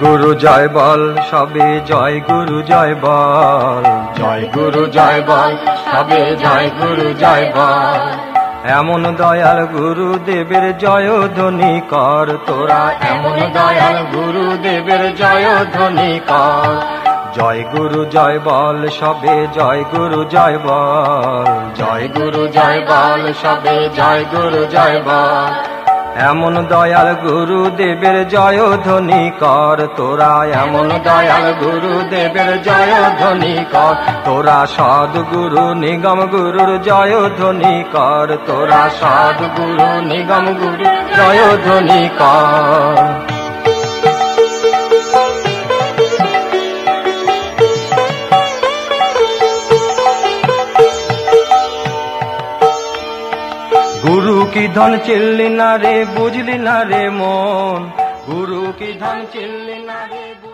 গুরু জয় বল সবে জয় গুরু জয় বল, জয় গুরু জয় বল সবে জয় গুরু জয় বল। এমন দয়াল গুরুদেবের জয় ধ্বনি কর তোরা, এমন দয়াল গুরুদেবের জয় ধ্বনি কর। জয় গুরু জয় বল সবে জয় গুরু জয় বল, জয় গুরু জয় বল সবে জয় গুরু জয় বল। এমন দয়াল গুরুদেবের জয় ধ্বনি কর তোরা, এমন দয়াল গুরুদেবের জয় ধ্বনি কর। তোরা সদ্গুরু নিগম গুরুর জয় ধ্বনি কর, তোরা সদ্গুরু নিগম গুরু জয় ধ্বনি কর। গুরু কি ধন চিনলি না রে, বুঝলি না রে মন, গুরু কি ধন চিনলি না রে।